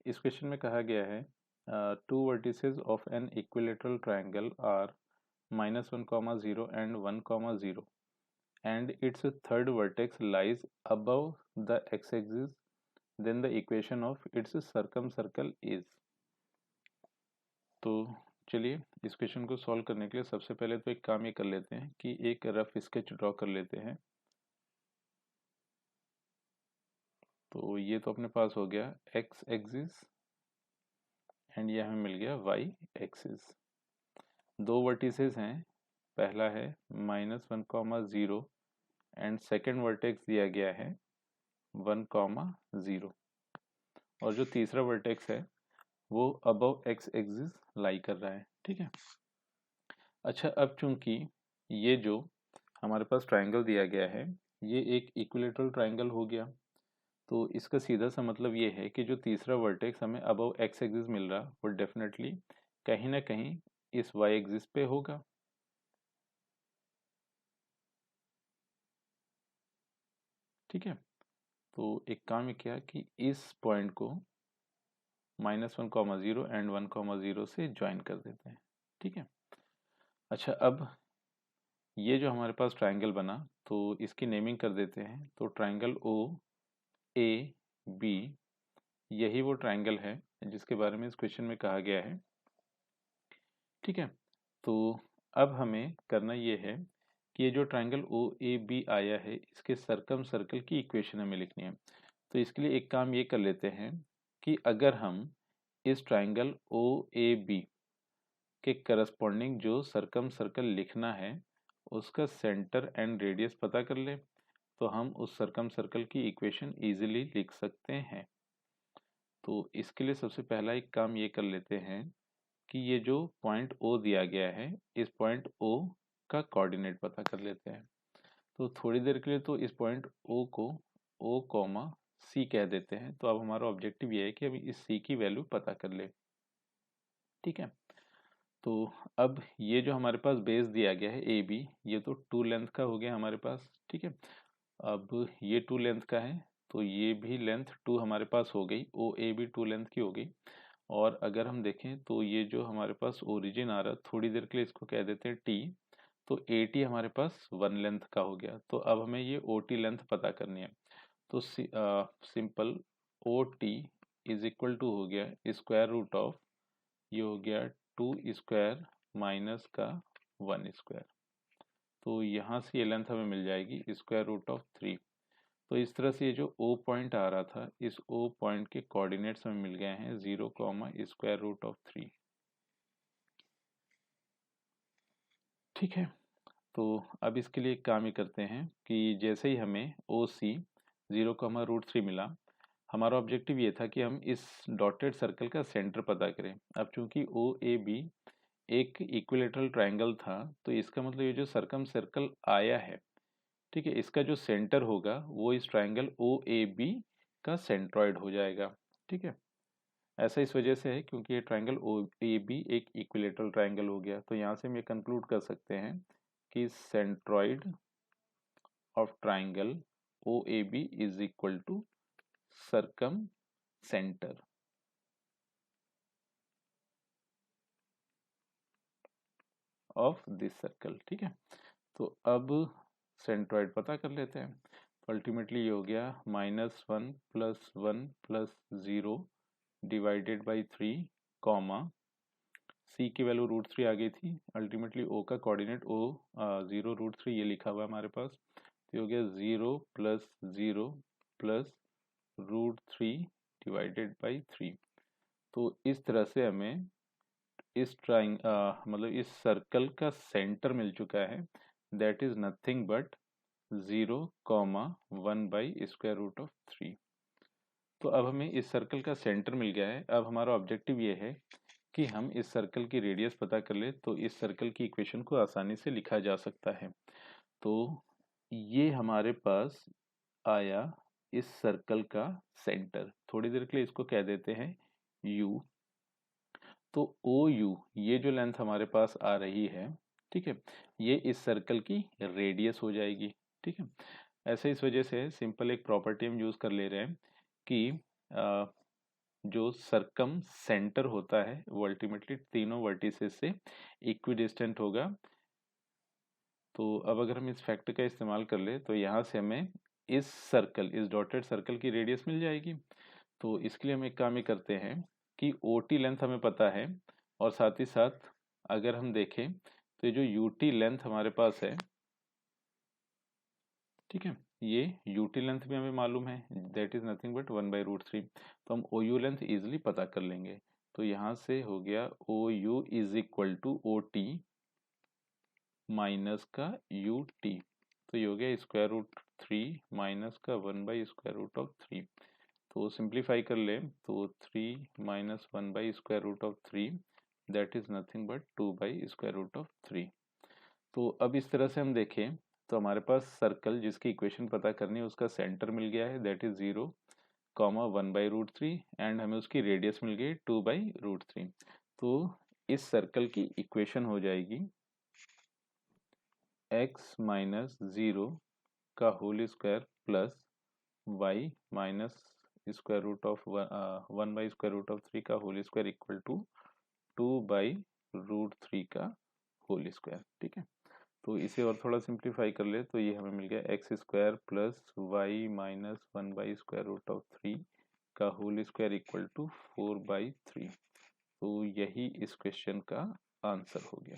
इस क्वेश्चन में कहा गया है two vertices of an equilateral triangle are -1, 0 and 1, 0 and its third vertex lies above the x-axis, then the equation of its circumcircle is। तो चलिए इस क्वेश्चन को सॉल्व करने के लिए सबसे पहले तो एक काम ये कर लेते हैं कि एक रफ स्केच ड्रॉ कर लेते हैं। तो ये तो अपने पास हो गया एक्स एक्सिस एंड ये हमें मिल गया वाई एक्सिस। दो वर्टिसेस हैं, पहला है -1, 0 एंड सेकेंड वर्टेक्स दिया गया है 1, 0 और जो तीसरा वर्टेक्स है वो अबव एक्स एक्सिस लाई कर रहा है। ठीक है। अच्छा, अब चूंकि ये जो हमारे पास ट्राइंगल दिया गया है ये एक इक्विलेटरल ट्राइंगल हो गया, तो इसका सीधा सा मतलब ये है कि जो तीसरा वर्टेक्स हमें अबव एक्स एक्सिस मिल रहा वो डेफिनेटली कहीं ना कहीं इस वाई एक्सिस पे होगा। ठीक है। तो एक काम ये किया कि इस पॉइंट को -1, 0 एंड 1, 0 से ज्वाइन कर देते हैं। ठीक है। अच्छा, अब ये जो हमारे पास ट्राइंगल बना तो इसकी नेमिंग कर देते हैं। तो ट्राइंगल ओ ए बी, यही वो ट्राइंगल है जिसके बारे में इस क्वेश्चन में कहा गया है। ठीक है। तो अब हमें करना ये है कि ये जो ट्राइंगल ओ ए बी आया है इसके सरकम सर्कल की इक्वेशन हमें लिखनी है। तो इसके लिए एक काम ये कर लेते हैं कि अगर हम इस ट्राइंगल ओ ए बी के करस्पॉन्डिंग जो सरकम सर्कल लिखना है उसका सेंटर एंड रेडियस पता कर ले तो हम उस सरकम सर्कल की इक्वेशन इजीली लिख सकते हैं। तो इसके लिए सबसे पहला एक काम ये कर लेते हैं कि ये जो पॉइंट ओ दिया गया है इस पॉइंट ओ का कोऑर्डिनेट पता कर लेते हैं। तो थोड़ी देर के लिए तो इस पॉइंट ओ को ओ कॉमा सी कह देते हैं। तो अब हमारा ऑब्जेक्टिव ये है कि अभी इस सी की वैल्यू पता कर ले। ठीक है। तो अब ये जो हमारे पास बेस दिया गया है ए बी, ये तो 2 लेंथ का हो गया हमारे पास। ठीक है। अब ये 2 लेंथ का है तो ये भी लेंथ 2 हमारे पास हो गई, ओ ए भी 2 लेंथ की हो गई। और अगर हम देखें तो ये जो हमारे पास ओरिजिन आ रहा है थोड़ी देर के लिए इसको कह देते हैं टी, तो ए टी हमारे पास 1 लेंथ का हो गया। तो अब हमें ये ओ टी लेंथ पता करनी है। तो simple O T is equal to हो गया स्क्वायर रूट ऑफ, ये हो गया 2 स्क्वायर माइनस का 1 स्क्वायर। तो यहाँ से ये लेंथ हमें मिल जाएगी स्क्वायर रूट ऑफ 3। तो इस तरह से ये जो ओ पॉइंट आ रहा था इस ओ पॉइंट के कोऑर्डिनेट्स हमें मिल गए हैं 0, स्क्वायर रूट ऑफ 3। ठीक है। तो अब इसके लिए एक काम ही करते हैं कि जैसे ही हमें ओ सी 0, √3 मिला, हमारा ऑब्जेक्टिव ये था कि हम इस डॉटेड सर्कल का सेंटर पता करें। अब चूंकि ओ ए बी एक इक्विलेटरल ट्राइंगल था तो इसका मतलब ये जो सरकम सर्कल आया है, ठीक है, इसका जो सेंटर होगा वो इस ट्राइंगल ओ ए बी का सेंट्रॉइड हो जाएगा। ठीक है। ऐसा इस वजह से है क्योंकि ये ट्राइंगल ओ ए बी एक इक्विलेटरल ट्राइंगल हो गया। तो यहाँ से हम ये कंक्लूड कर सकते हैं कि centroid of triangle O A B is equal to circumcentre of this circle. ठीक है। तो अब सेंट्रॉइड पता कर लेते हैं। तो अल्टीमेटली ये हो गया -1 + 1 + 0 डिवाइडेड बाई 3 कॉमा सी की वैल्यू √3 आ गई थी। अल्टीमेटली ओ का कोऑर्डिनेट ओ 0 √3 ये लिखा हुआ है हमारे पास। तो ये हो गया 0 + 0 + √3 डिवाइडेड बाई 3। तो इस तरह से हमें इस मतलब इस सर्कल का सेंटर मिल चुका है, दैट इज नथिंग बट 0, 1/√3। तो अब हमें इस सर्कल का सेंटर मिल गया है। अब हमारा ऑब्जेक्टिव ये है कि हम इस सर्कल की रेडियस पता कर ले तो इस सर्कल की इक्वेशन को आसानी से लिखा जा सकता है। तो ये हमारे पास आया इस सर्कल का सेंटर। थोड़ी देर के लिए इसको कह देते हैं यू। तो ओ यू ये जो लेंथ हमारे पास आ रही है, ठीक है, ये इस सर्कल की रेडियस हो जाएगी। ठीक है। ऐसे इस वजह से सिंपल एक प्रॉपर्टी हम यूज कर ले रहे हैं कि जो सर्कम सेंटर होता है वो अल्टीमेटली तीनों वर्टिसेस से इक्विडिस्टेंट होगा। तो अब अगर हम इस फैक्ट का इस्तेमाल कर ले तो यहाँ से हमें इस डॉटेड सर्कल की रेडियस मिल जाएगी। तो इसके लिए हम एक काम ही करते हैं कि ओ टी लेंथ हमें पता है, और साथ ही साथ अगर हम देखें तो ये जो यू टी लेंथ हमारे पास है, ठीक है, ये यू टी लेंथ भी हमें मालूम है, दैट इज नथिंग बट 1/√3। तो हम ओ यू लेंथ इजिली पता कर लेंगे। तो यहाँ से हो गया O U is equal to O T minus का यू टी। तो ये हो गया √3 माइनस का 1/√3। तो सिंप्लीफाई कर ले तो 3 minus 1/√3 that is nothing but 2/√3। तो अब इस तरह से हम देखें तो हमारे पास सर्कल जिसकी इक्वेशन पता करनी है उसका सेंटर मिल गया है, दैट इज 0, 1/√3, एंड हमें उसकी रेडियस मिल गई 2/√3। तो इस सर्कल की इक्वेशन हो जाएगी x माइनस 0 का whole square plus y minus √1/√3 का होल स्क्वायर इक्वल टू 2/√3 का होल स्क्वायर। ठीक है, तो इसे और थोड़ा सिंप्लीफाई कर ले तो ये हमें मिल गया x² प्लस y माइनस 1/√3 का होल स्क्वायर इक्वल टू 4/3। तो यही इस क्वेश्चन का आंसर हो गया।